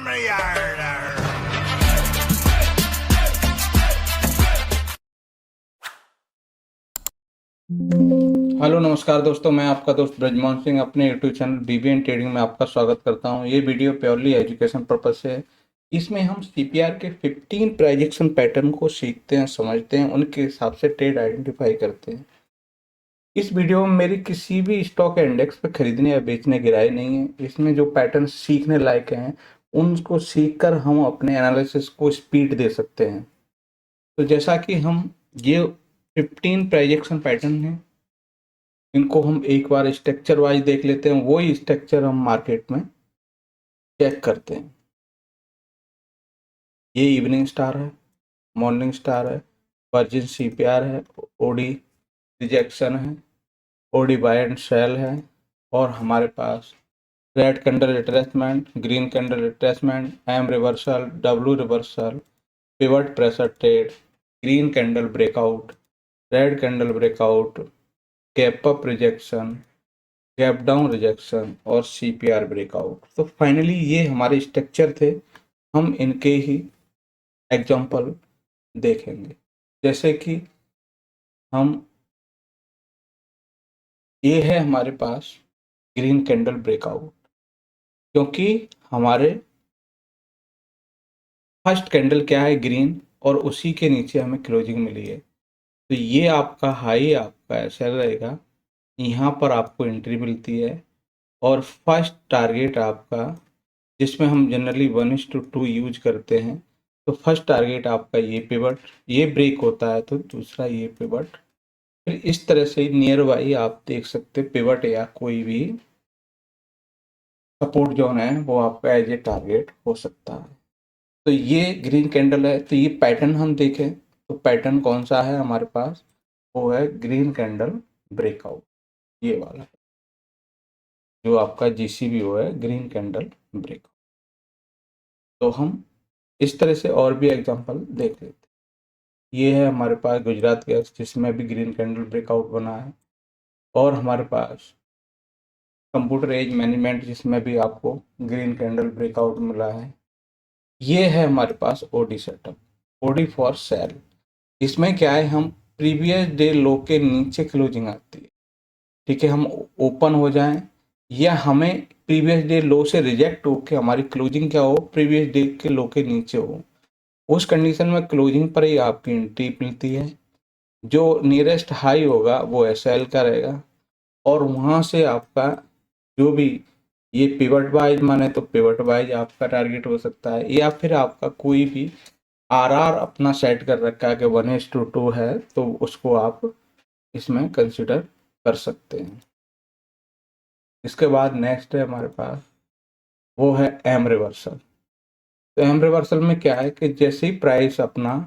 Hello नमस्कार दोस्तों, मैं आपका दोस्त ब्रजमोहन सिंह अपने यूट्यूब चैनल बीबीएन ट्रेडिंग में आपका स्वागत करता हूं। ये वीडियो प्योरली एजुकेशन पर्पस से है। इसमें हम सीपीआर के 15 प्राइजेक्शन पैटर्न को सीखते हैं, समझते हैं, उनके हिसाब से ट्रेड आइडेंटिफाई करते हैं। इस वीडियो में मेरी किसी भी स्टॉक या इंडेक्स पर खरीदने या बेचने की राय नहीं है। इसमें जो पैटर्न सीखने लायक हैं उनको सीख कर हम अपने एनालिसिस को स्पीड दे सकते हैं। तो जैसा कि हम ये 15 प्राइजेक्शन पैटर्न हैं, इनको हम एक बार स्ट्रक्चर वाइज देख लेते हैं। वही स्ट्रक्चर हम मार्केट में चेक करते हैं। ये इवनिंग स्टार है, मॉर्निंग स्टार है, वर्जिन सीपीआर है, ओडी रिजेक्शन है, ओडी बाय एंड सेल है, और हमारे पास red candle retracement, green candle retracement, M reversal, W reversal, pivot pressure trade, green candle breakout, red candle breakout, gap up rejection, gap down rejection और CPR breakout. तो finally ये हमारे structure थे। हम इनके ही एग्जांपल देखेंगे। जैसे कि हम ये है हमारे पास ग्रीन कैंडल ब्रेकआउट, क्योंकि हमारे फर्स्ट कैंडल क्या है, ग्रीन, और उसी के नीचे हमें क्लोजिंग मिली है। तो ये आपका हाई, आपका ऐसा रहेगा, यहाँ पर आपको एंट्री मिलती है, और फर्स्ट टारगेट आपका, जिसमें हम जनरली 1:2 यूज करते हैं, तो फर्स्ट टारगेट आपका ये पिवट, ये ब्रेक होता है तो दूसरा ये पिवट। फिर इस तरह से नियर बाई आप देख सकते पिवट या कोई भी सपोर्ट जोन है वो आपका एज ए टारगेट हो सकता है। तो ये ग्रीन कैंडल है। तो ये पैटर्न हम देखें तो पैटर्न कौन सा है हमारे पास, वो है ग्रीन कैंडल ब्रेकआउट, ये वाला जो आपका जीसीबीओ है, ग्रीन कैंडल ब्रेकआउट। तो हम इस तरह से और भी एग्जांपल देख लेते हैं। ये है हमारे पास गुजरात गैस, जिसमें भी ग्रीन कैंडल ब्रेकआउट बना है, और हमारे पास कंप्यूटर एज मैनेजमेंट, जिसमें भी आपको ग्रीन कैंडल ब्रेकआउट मिला है। ये है हमारे पास OD setup, OD for sale. इसमें क्या है, हम प्रीवियस डे लो के नीचे क्लोजिंग आती है, ठीक है, हम ओपन हो जाएं या हमें प्रीवियस डे लो से रिजेक्ट हो के हमारी क्लोजिंग क्या हो, प्रीवियस डे के लो के नीचे हो, उस कंडीशन में क्लोजिंग पर ही आपकी एंट्री मिलती है। जो नियरेस्ट हाई होगा वो एसएल का रहेगा, और वहाँ से आपका जो भी ये पिवट वाइज माने तो पिवट वाइज आपका टारगेट हो सकता है, या फिर आपका कोई भी आरआर अपना सेट कर रखा है कि 1:2 है, तो उसको आप इसमें कंसिडर कर सकते हैं। इसके बाद नेक्स्ट है हमारे पास, वो है एम रिवर्सल। तो एम रिवर्सल में क्या है कि जैसे ही प्राइस अपना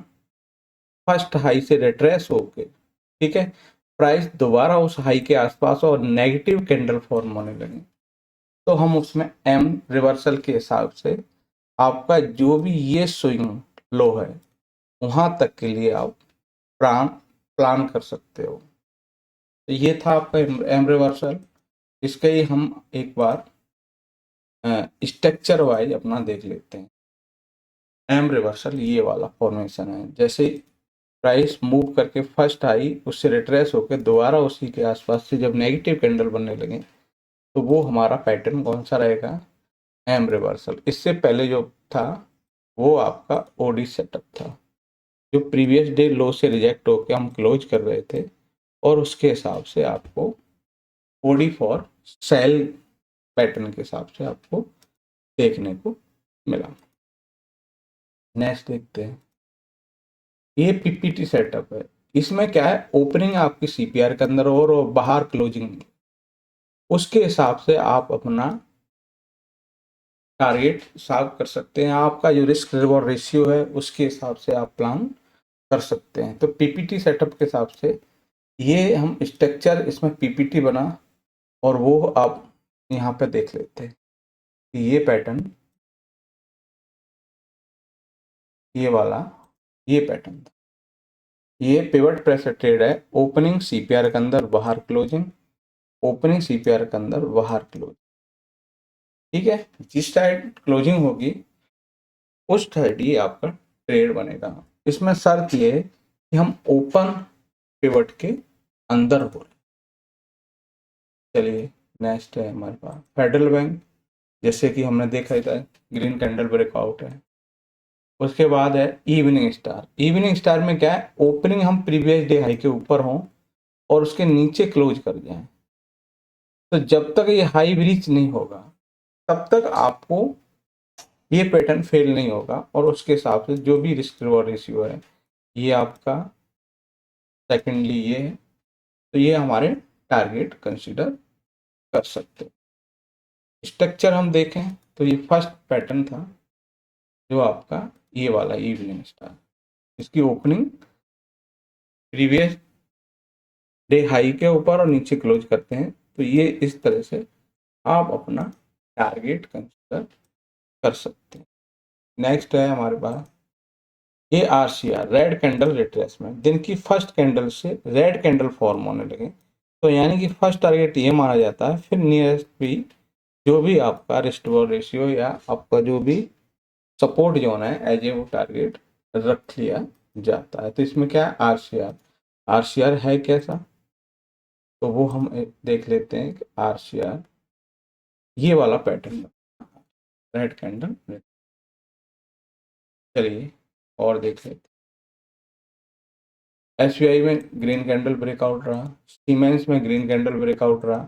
फर्स्ट हाई से रिट्रेस होके, ठीक है, प्राइस दोबारा उस हाई के आसपास और नेगेटिव कैंडल फॉर्म होने लगे, तो हम उसमें एम रिवर्सल के हिसाब से आपका जो भी ये स्विंग लो है वहां तक के लिए आप प्लान कर सकते हो। तो ये था आपका एम रिवर्सल। इसका ही हम एक बार स्ट्रक्चर वाइज अपना देख लेते हैं। एम रिवर्सल ये वाला फॉर्मेशन है, जैसे प्राइस मूव करके फर्स्ट आई उससे रिट्रेस होकर दोबारा उसी के आसपास से जब नेगेटिव कैंडल बनने लगे, तो वो हमारा पैटर्न कौन सा रहेगा, एम रिवर्सल। इससे पहले जो था वो आपका ओडी सेटअप था, जो प्रीवियस डे लो से रिजेक्ट होकर हम क्लोज कर रहे थे, और उसके हिसाब से आपको ओडी फॉर सेल पैटर्न के हिसाब से आपको देखने को मिला। नेक्स्ट देखते हैं, ये पीपीटी सेटअप है। इसमें क्या है, ओपनिंग आपकी सीपीआर के अंदर और बाहर क्लोजिंग, उसके हिसाब से आप अपना टारगेट साफ कर सकते हैं। आपका जो रिस्क रिवॉर्ड रेशियो है उसके हिसाब से आप प्लान कर सकते हैं। तो पीपीटी सेटअप के हिसाब से ये हम स्ट्रक्चर, इसमें पीपीटी बना, और वो आप यहाँ पे देख लेते हैं कि ये पैटर्न, ये वाला, ये पैटर्न था। ये पिवट प्रेशर ट्रेड है, ओपनिंग सीपीआर के अंदर बाहर क्लोजिंग, ओपनिंग सीपीआर के अंदर बाहर क्लोजिंग, ठीक है। जिस साइड क्लोजिंग होगी उस साइड ये आपका ट्रेड बनेगा। इसमें शर्त ये है कि हम ओपन पिवट के अंदर हो रहे। चलिए नेक्स्ट है हमारे पास फेडरल बैंक, जैसे कि हमने देखा था ग्रीन कैंडल ब्रेकआउट है। उसके बाद है इवनिंग स्टार। इवनिंग स्टार में क्या है, ओपनिंग हम प्रीवियस डे हाई के ऊपर हों और उसके नीचे क्लोज कर जाएं। तो जब तक ये हाई ब्रीच नहीं होगा तब तक आपको ये पैटर्न फेल नहीं होगा, और उसके हिसाब से जो भी रिस्क रिवॉर्ड रेशियो है ये आपका सेकेंडली ये है, तो ये हमारे टारगेट कंसीडर कर सकते हैं। स्ट्रक्चर हम देखें तो ये फर्स्ट पैटर्न था जो आपका ये वाला इवनिंग स्टार, इसकी ओपनिंग प्रीवियस डे हाई के ऊपर और नीचे क्लोज करते हैं। तो ये इस तरह से आप अपना टारगेट कंसीडर कर सकते हैं। नेक्स्ट है हमारे पास ये आरसीआर, रेड कैंडल रिट्रेसमेंट। दिन की फर्स्ट कैंडल से रेड कैंडल फॉर्म होने लगे तो यानी कि फर्स्ट टारगेट ये माना जाता है, फिर नियरेस्ट भी जो भी आपका रिस्क रिवॉर्ड रेशियो या आपका जो भी सपोर्ट जोन है एज ए वो टारगेट रख लिया जाता है। तो इसमें क्या है, आरसीआर। आरसीआर है कैसा, तो वो हम देख लेते हैं कि आरसीआर ये वाला पैटर्न रेड कैंडल। चलिए और देख लेते हैं। एसबीआई में ग्रीन कैंडल ब्रेकआउट रहा, सीमेंस में ग्रीन कैंडल ब्रेकआउट रहा,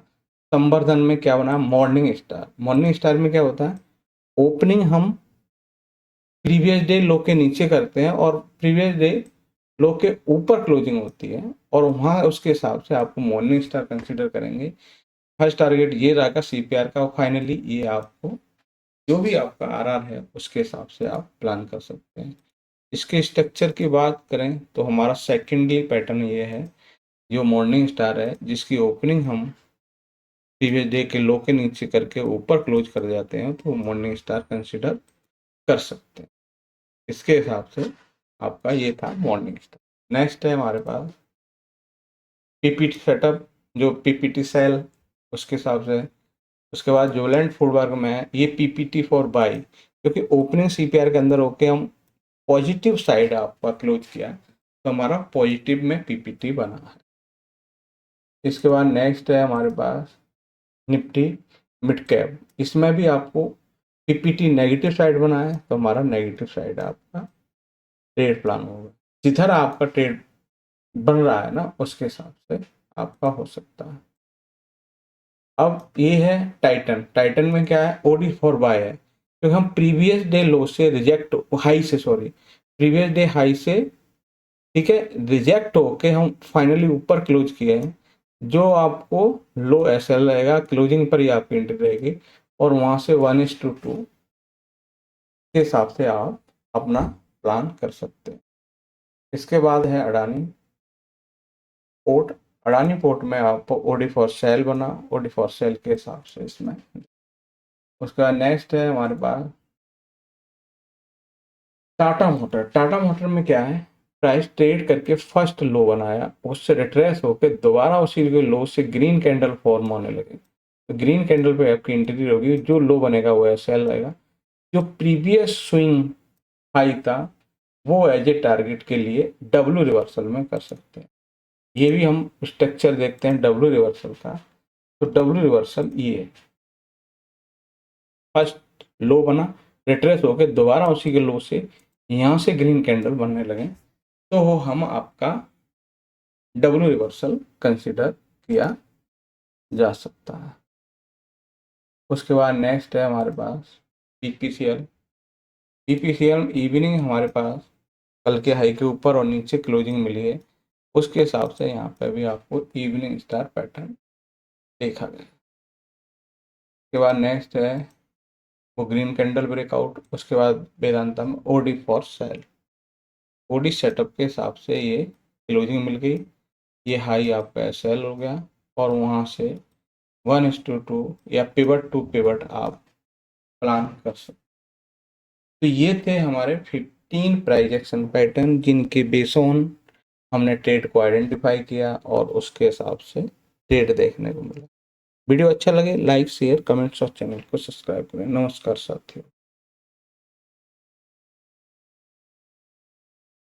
संवर्धन में क्या बना, मॉर्निंग स्टार। मॉर्निंग स्टार में क्या होता है, ओपनिंग हम प्रीवियस डे लो के नीचे करते हैं और प्रीवियस डे लो के ऊपर क्लोजिंग होती है, और वहाँ उसके हिसाब से आपको मॉर्निंग स्टार कंसीडर करेंगे। फर्स्ट टारगेट ये रहेगा सीपीआर का, और फाइनली ये आपको जो भी आपका आरआर है उसके हिसाब से आप प्लान कर सकते हैं। इसके स्ट्रक्चर की बात करें तो हमारा सेकेंडली पैटर्न ये है जो मॉर्निंग स्टार है, जिसकी ओपनिंग हम प्रीवियस डे के लो के नीचे करके ऊपर क्लोज कर जाते हैं, तो मॉर्निंग स्टार कंसिडर कर सकते हैं। इसके हिसाब से आपका ये था मॉर्निंग स्टार। नेक्स्ट है हमारे पास पीपीटी सेटअप, जो पीपीटी सेल उसके हिसाब से। उसके बाद जोलेंट फूडवर्क में है ये पीपीटी फॉर बाई, क्योंकि ओपनिंग सीपीआर के अंदर होके हम पॉजिटिव साइड आपका क्लोज किया तो हमारा पॉजिटिव में पीपीटी बना है। इसके बाद नेक्स्ट है हमारे पास निफ्टी मिड कैप। इसमें भी आपको पीपीटी नेगेटिव साइड बना है तो हमारा नेगेटिव साइड आपका ट्रेड प्लान होगा। जिधर आपका ट्रेड बन रहा है ना उसके हिसाब से आपका हो सकता है। अब ये है टाइटन। टाइटन में क्या है, ओडी फॉर बाय है, क्योंकि हम प्रीवियस डे लो से रिजेक्ट हाई से सॉरी प्रीवियस डे हाई से ठीक है रिजेक्ट होके हम फाइनली ऊपर क्लोज किए हैं। जो आपको लो एसएल रहेगा क्लोजिंग पर ही आपकी एंट्री रहेगी, और वहां से 1:2 के हिसाब से आप अपना प्लान कर सकते हैं। इसके बाद है अडानी पोर्ट। अडानी पोर्ट में आपको ओडी फॉर सेल बना, ओडी फॉर सेल के हिसाब से इसमें। उसके बाद नेक्स्ट है हमारे पास टाटा मोटर। टाटा मोटर में क्या है, प्राइस ट्रेड करके फर्स्ट लो बनाया, उससे रिट्रेस होकर दोबारा उसी के लो से ग्रीन कैंडल फॉर्म होने लगे, तो ग्रीन कैंडल पे आपकी एंट्री होगी, जो लो बनेगा वो सेल रहेगा। जो प्रीवियस स्विंग हाई था वो एज ए टारगेट के लिए डब्ल्यू रिवर्सल में कर सकते हैं। ये भी हम स्ट्रक्चर देखते हैं डब्ल्यू रिवर्सल का। तो डब्ल्यू रिवर्सल ये फर्स्ट लो बना, रिट्रेस होकर दोबारा उसी के लो से यहाँ से ग्रीन कैंडल बनने लगे, तो वो हम आपका डब्ल्यू रिवर्सल कंसिडर किया जा सकता है। उसके बाद नेक्स्ट है हमारे पास पीपीसीएल। पीपीसीएल इवनिंग हमारे पास कल के हाई के ऊपर और नीचे क्लोजिंग मिली है, उसके हिसाब से यहाँ पे भी आपको इवनिंग स्टार पैटर्न देखा गया। उसके बाद नेक्स्ट है वो ग्रीन कैंडल ब्रेकआउट। उसके बाद वेदांता में OD for sale. OD setup के हिसाब से ये क्लोजिंग मिल गई, ये हाई आपका सेल हो गया, और वहाँ से 1:2 या पिवट टू पिवट आप प्लान कर सकते। तो ये थे हमारे 15 प्राइस एक्शन पैटर्न जिनके बेस ऑन हमने ट्रेड को आइडेंटिफाई किया और उसके हिसाब से ट्रेड देखने को मिला। वीडियो अच्छा लगे लाइक शेयर कमेंट्स और चैनल को सब्सक्राइब करें। नमस्कार साथियों।